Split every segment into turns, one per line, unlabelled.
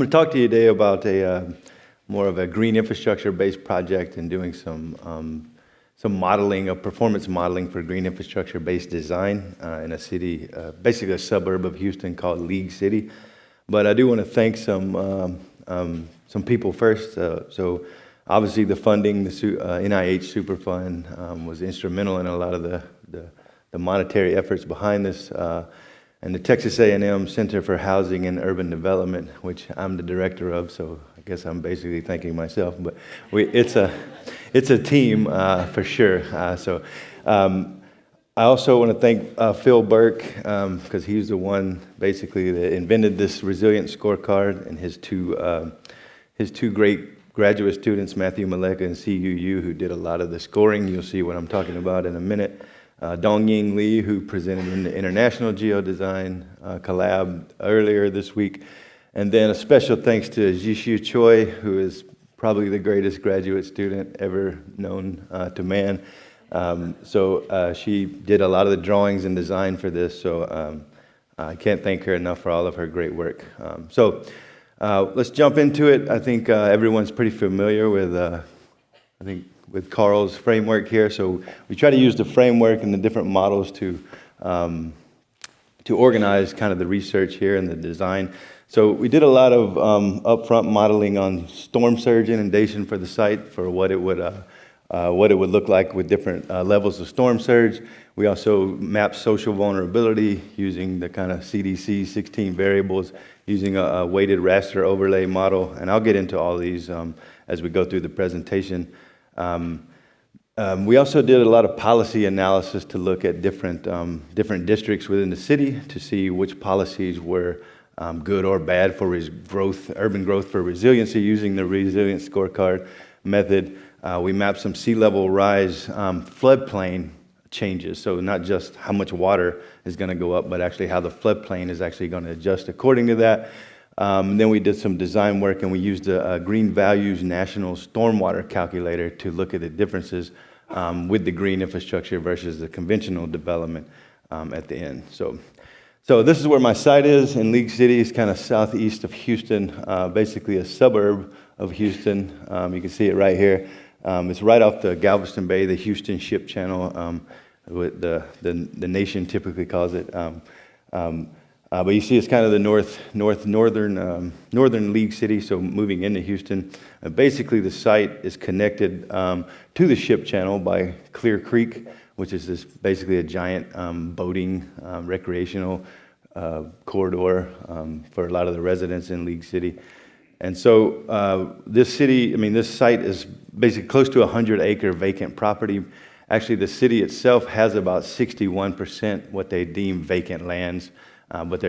going to talk to you today about more of a green infrastructure-based project and doing some modeling, of performance modeling for green infrastructure-based design in a city, basically a suburb of Houston called League City. But I do want to thank some people first. So obviously the funding, the NIH Superfund was instrumental in a lot of the monetary efforts behind this. And the Texas A&M Center for Housing and Urban Development, which I'm the director of, so I guess I'm basically thanking myself. But it's a team for sure. I also want to thank Phil Berke, because he's the one basically that invented this resilient scorecard, and his two great graduate students, Matthew Maleka and CUU, who did a lot of the scoring. You'll see what I'm talking about in a minute. Dongying Lee, who presented in the International Geodesign Collab earlier this week. And then a special thanks to Jishu Choi, who is probably the greatest graduate student ever known to man. She did a lot of the drawings and design for this, so I can't thank her enough for all of her great work. Let's jump into it. I think everyone's pretty familiar with Carl's framework here. So we try to use the framework and the different models to organize kind of the research here and the design. So we did a lot of upfront modeling on storm surge inundation for the site, for what it would look like with different levels of storm surge. We also mapped social vulnerability using the kind of CDC 16 variables, using a weighted raster overlay model. And I'll get into all these as we go through the presentation. We also did a lot of policy analysis to look at different districts within the city to see which policies were good or bad for urban growth for resiliency using the resilient scorecard method. We mapped some sea level rise floodplain changes, so not just how much water is going to go up, but actually how the floodplain is actually going to adjust according to that. Then we did some design work, and we used a Green Values National Stormwater Calculator to look at the differences with the green infrastructure versus the conventional development at the end. So this is where my site is in League City. It's kind of southeast of Houston, basically a suburb of Houston. You can see it right here. It's right off the Galveston Bay, the Houston Ship Channel, what the nation typically calls it. But you see it's kind of the northern League City, so moving into Houston. Basically the site is connected to the Ship Channel by Clear Creek, which is basically a giant boating recreational corridor for a lot of the residents in League City. And so this site is basically close to 100-acre vacant property. Actually, the city itself has about 61% what they deem vacant lands. But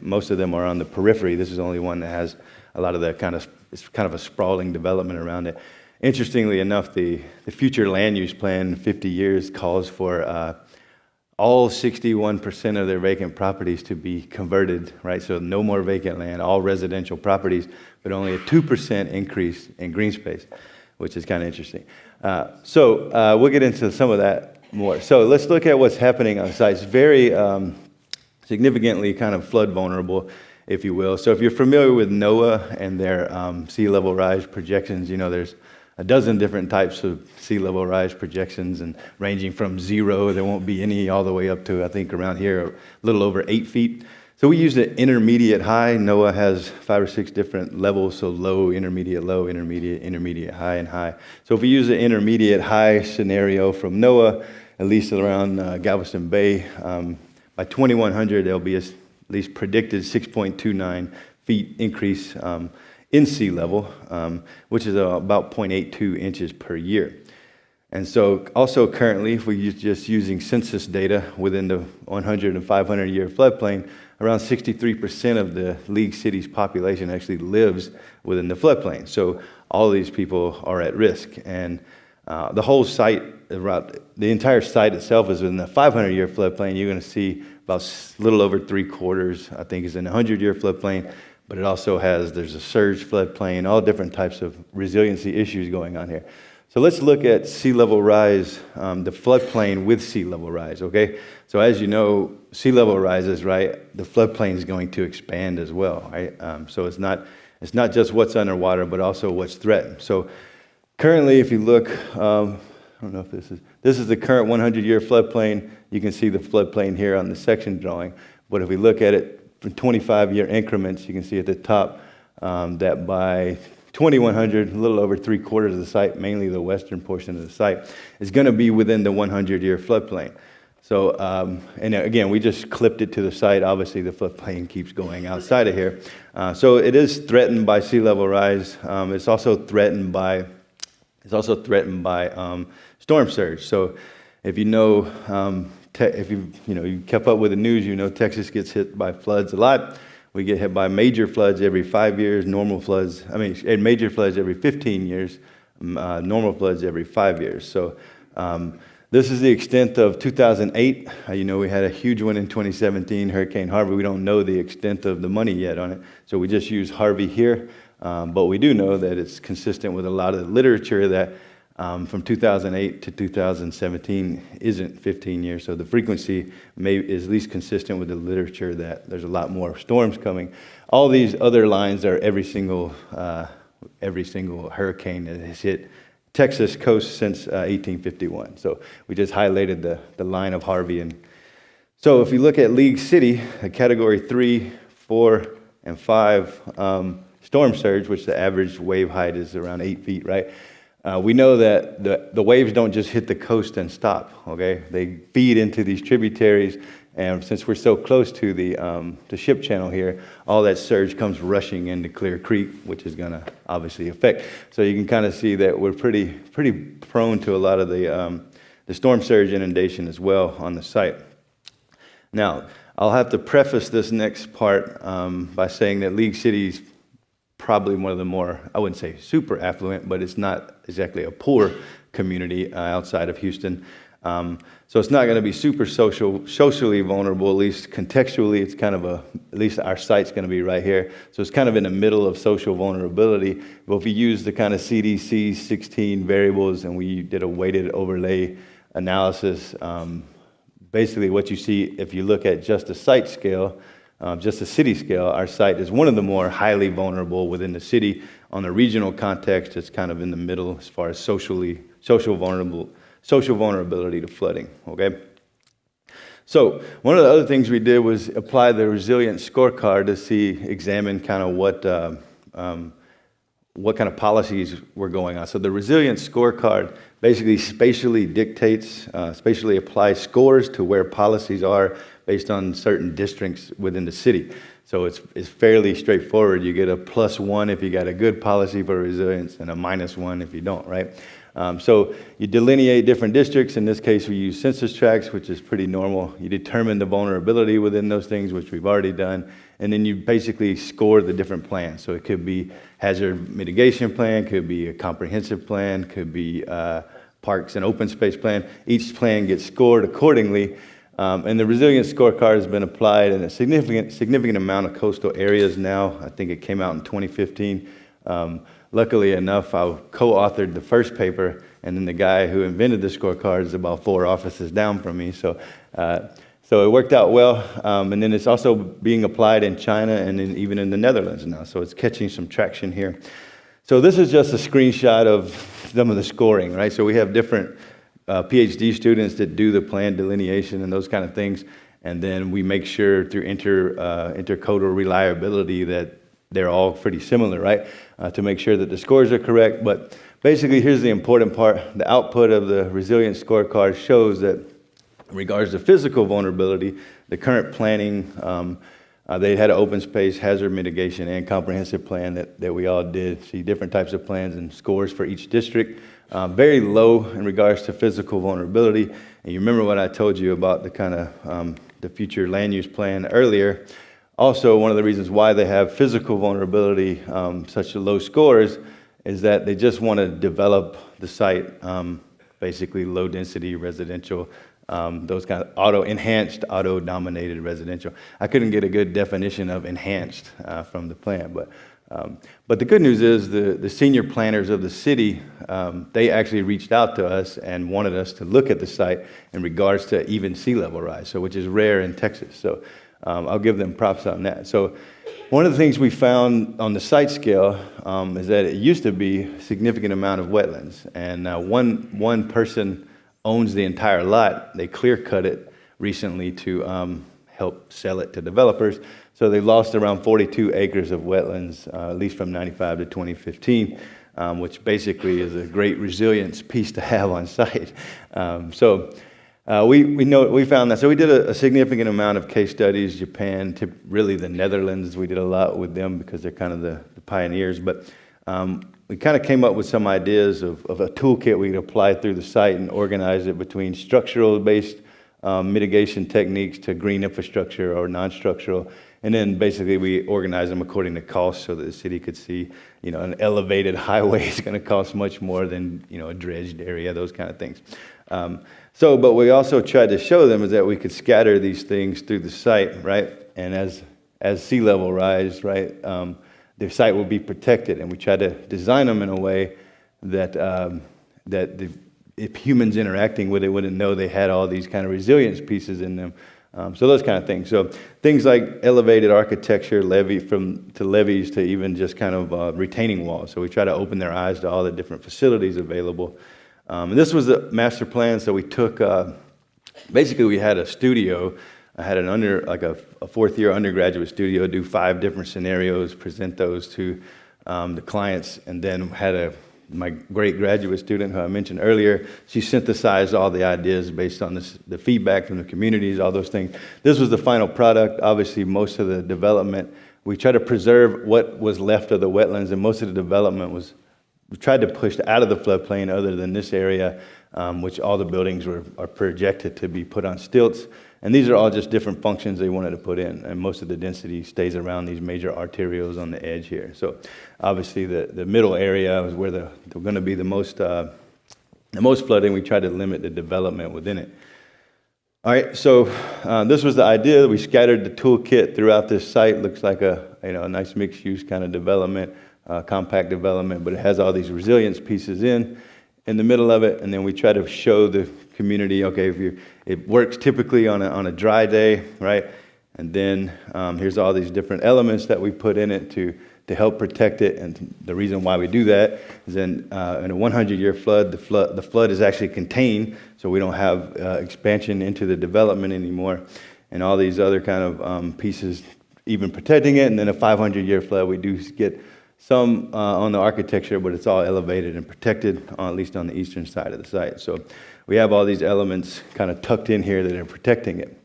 most of them are on the periphery. This is the only one that has a lot of it's kind of a sprawling development around it. Interestingly enough, the future land use plan, 50 years, calls for all 61% of their vacant properties to be converted, right? So no more vacant land, all residential properties, but only a 2% increase in green space, which is kind of interesting. We'll get into some of that more. So let's look at what's happening on the site. It's very significantly kind of flood vulnerable, if you will. So if you're familiar with NOAA and their sea level rise projections, there's a dozen different types of sea level rise projections, and ranging from 0, there won't be any, all the way up to, I think around here, a little over 8 feet. So we use the intermediate high. NOAA has 5 or 6 different levels, so low, intermediate, high, and high. So if we use the intermediate high scenario from NOAA, at least around Galveston Bay, by 2100, there'll be at least predicted 6.29 feet increase in sea level, which is about 0.82 inches per year. And so also currently, if we're just using census data within the 100 and 500 year floodplain, around 63% of the League City's population actually lives within the floodplain. So all of these people are at risk. And the whole site, the entire site itself is in the 500-year floodplain. You're going to see about a little over 3/4, I think, is in the 100-year floodplain. But it also there's a surge floodplain, all different types of resiliency issues going on here. So let's look at sea level rise, the floodplain with sea level rise, okay? So as you know, sea level rises, right? The floodplain is going to expand as well, right? So it's not It's not just what's underwater, but also what's threatened. So currently, if you look, I don't know if this is the current 100-year floodplain. You can see the floodplain here on the section drawing. But if we look at it for 25-year increments, you can see at the top that by 2100, a little over 3/4 of the site, mainly the western portion of the site, is going to be within the 100-year floodplain. So, and again, we just clipped it to the site. Obviously, the floodplain keeps going outside of here. So it is threatened by sea level rise. It's also threatened by storm surge. So if you know, if you kept up with the news, you know Texas gets hit by floods a lot. We get hit by major floods every 5 years, major floods every 15 years, normal floods every 5 years. So this is the extent of 2008. We had a huge one in 2017, Hurricane Harvey. We don't know the extent of the money yet on it, so we just use Harvey here. But we do know that it's consistent with a lot of the literature that from 2008 to 2017 isn't 15 years. So the frequency is at least consistent with the literature that there's a lot more storms coming. All these other lines are every single hurricane that has hit Texas coast since 1851. So we just highlighted the line of Harvey. And so if you look at League City, a category 3, 4, and 5 storm surge, which the average wave height is around 8 feet, right? We know that the waves don't just hit the coast and stop, okay? They feed into these tributaries, and since we're so close to the ship channel here, all that surge comes rushing into Clear Creek, which is going to obviously affect. So you can kind of see that we're pretty prone to a lot of the storm surge inundation as well on the site. Now, I'll have to preface this next part by saying that League City's probably one of the more, I wouldn't say super affluent, but it's not exactly a poor community outside of Houston. So it's not going to be super socially vulnerable, at least contextually. It's kind of at least our site's going to be right here. So it's kind of in the middle of social vulnerability. But if we use the kind of CDC 16 variables and we did a weighted overlay analysis, basically what you see if you look at just the site scale, just the city scale, our site is one of the more highly vulnerable within the city. On the regional context, it's kind of in the middle as far as social vulnerability to flooding, okay? So one of the other things we did was apply the resilience scorecard to examine kind of what kind of policies were going on. So the resilience scorecard basically spatially applies scores to where policies are based on certain districts within the city. So it's fairly straightforward. You get a +1 if you got a good policy for resilience and a -1 if you don't, right? So you delineate different districts. In this case, we use census tracts, which is pretty normal. You determine the vulnerability within those things, which we've already done. And then you basically score the different plans. So it could be hazard mitigation plan, could be a comprehensive plan, could be parks and open space plan. Each plan gets scored accordingly. And the resilience scorecard has been applied in a significant amount of coastal areas now. I think it came out in 2015. Luckily enough, I co-authored the first paper, and then the guy who invented the scorecard is about 4 offices down from me. So it worked out well. And then it's also being applied in China and then even in the Netherlands now. So it's catching some traction here. So this is just a screenshot of some of the scoring, right? So we have different PhD students that do the plan delineation and those kind of things. And then we make sure through intercodal reliability that they're all pretty similar, right? To make sure that the scores are correct. But basically, here's the important part. The output of the resilience scorecard shows that in regards to physical vulnerability, the current planning, they had an open space, hazard mitigation, and comprehensive plan that we all did. See different types of plans and scores for each district. Very low in regards to physical vulnerability. And you remember what I told you about the kind of the future land use plan earlier. Also, one of the reasons why they have physical vulnerability, such low scores, is that they just want to develop the site, basically low density residential, those kind of enhanced auto-dominated residential. I couldn't get a good definition of enhanced from the plan, but the good news is the senior planners of the city, they actually reached out to us and wanted us to look at the site in regards to even sea level rise, so which is rare in Texas. So I'll give them props on that. So one of the things we found on the site scale is that it used to be a significant amount of wetlands, and one person owns the entire lot. They clear cut it recently to help sell it to developers. So they lost around 42 acres of wetlands, at least from 95 to 2015, which basically is a great resilience piece to have on site. We found that. So we did a significant amount of case studies, Japan to really the Netherlands. We did a lot with them because they're kind of the pioneers. But we kind of came up with some ideas of a toolkit we could apply through the site and organize it between structural-based mitigation techniques to green infrastructure or non-structural. And then basically we organize them according to cost so that the city could see, an elevated highway is going to cost much more than, a dredged area, those kind of things. But we also tried to show them is that we could scatter these things through the site, right? And as sea level rise, right, the site will be protected. And we tried to design them in a way that if humans interacting with it wouldn't know they had all these kind of resilience pieces in them. So those kind of things. So things like elevated architecture, levees to even just kind of retaining walls. So we try to open their eyes to all the different facilities available. And this was the master plan. So we took, basically we had a studio. I had a fourth-year undergraduate studio do 5 different scenarios, present those to the clients, and then had my great graduate student who I mentioned earlier. She synthesized all the ideas based on the feedback from the communities, all those things. This was the final product. Obviously, most of the development, we tried to preserve what was left of the wetlands, and most of the development we tried to push out of the floodplain other than this area, which all the buildings are projected to be put on stilts. And these are all just different functions they wanted to put in, and most of the density stays around these major arterials on the edge here. So obviously the middle area is where they're going to be the most flooding. We tried to limit the development within it. All right, so this was the idea. We scattered the toolkit throughout this site. Looks like a nice mixed-use kind of development, compact development, but it has all these resilience pieces in the middle of it, and then we try to show the community, okay, it works typically on a dry day, right? And then here's all these different elements that we put in it to help protect it. And the reason why we do that is in a 100-year flood, the flood is actually contained, so we don't have expansion into the development anymore. And all these other kind of pieces, even protecting it. And then a 500-year flood, we do get some on the architecture, but it's all elevated and protected, at least on the eastern side of the site. So we have all these elements kind of tucked in here that are protecting it.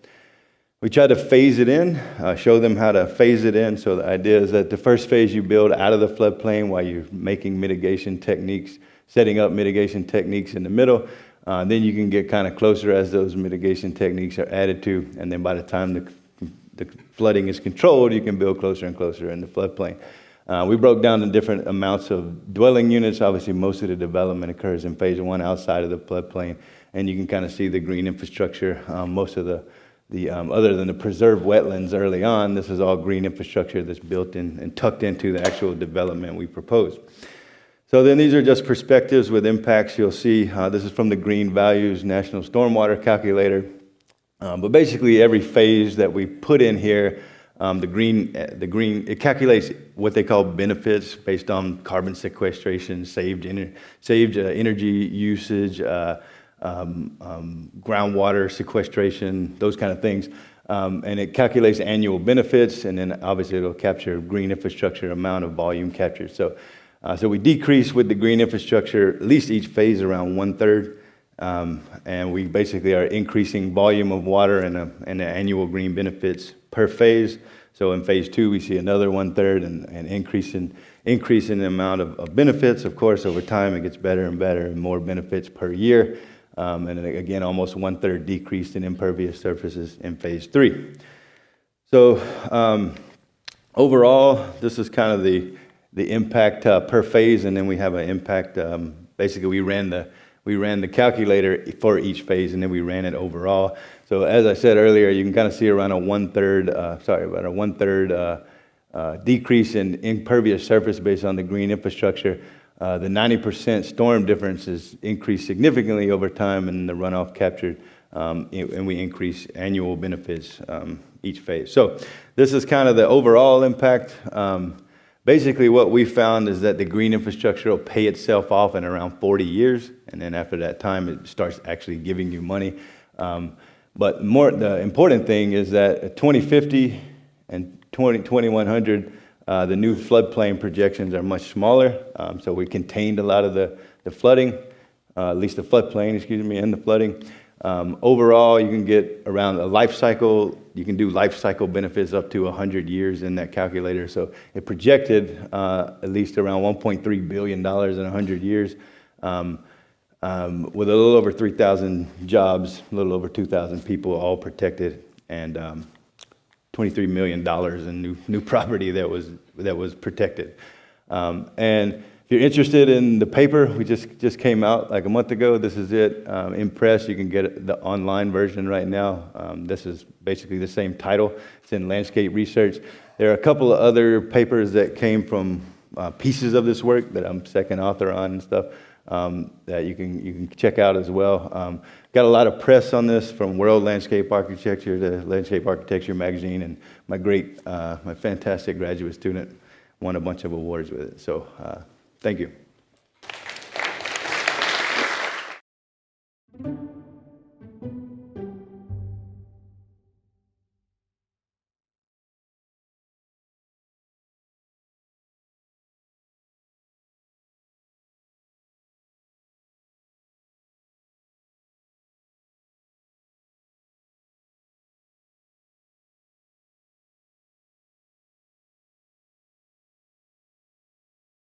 We try to phase it in, show them how to phase it in. So the idea is that the first phase you build out of the floodplain while you're making mitigation techniques, setting up mitigation techniques in the middle. Then you can get kind of closer as those mitigation techniques are added to. And then by the time the flooding is controlled, you can build closer and closer in the floodplain. We broke down the different amounts of dwelling units. Obviously, most of the development occurs in phase 1 outside of the floodplain, and you can kind of see the green infrastructure. Most of the other than the preserved wetlands early on, this is all green infrastructure that's built in and tucked into the actual development we proposed. So then these are just perspectives with impacts. You'll see this is from the Green Values National Stormwater Calculator. But basically, every phase that we put in here, the green, it calculates what they call benefits based on carbon sequestration, saved energy usage, groundwater sequestration, those kind of things. And it calculates annual benefits, and then obviously it'll capture green infrastructure amount of volume captured. So we decrease with the green infrastructure, at least each phase around 1/3. And we basically are increasing volume of water and the annual green benefits per phase. So in phase 2, we see another 1/3 and increase in the amount of benefits. Of course, over time, it gets better and better and more benefits per year. And then again, almost 1/3 decrease in impervious surfaces in phase 3. So overall, this is kind of the impact per phase, and then we have an impact. Basically, we ran the calculator for each phase, and then we ran it overall. So as I said earlier, you can kind of see around a 1/3 decrease in impervious surface based on the green infrastructure. The 90% storm difference is increased significantly over time, and the runoff captured, and we increase annual benefits, each phase. So this is kind of the overall impact. Basically, what we found is that the green infrastructure will pay itself off in around 40 years, and then after that time, it starts actually giving you money. But the important thing is that at 2050 and 2100, the new floodplain projections are much smaller, so we contained a lot of the flooding, at least the floodplain, and the flooding. Overall, you can get around a life cycle. You can do life cycle benefits up to 100 years in that calculator. So it projected at least around $1.3 billion in 100 years, with a little over 3,000 jobs, a little over 2,000 people all protected, and $23 million in new property that was protected. And if you're interested in the paper, we just came out like a month ago. This is it in press. You can get the online version right now. This is basically the same title. It's in Landscape Research. There are a couple of other papers that came from pieces of this work that I'm second author on and stuff that you can check out as well. Got a lot of press on this, from World Landscape Architecture to Landscape Architecture magazine, and my fantastic graduate student won a bunch of awards with it. So. Thank you.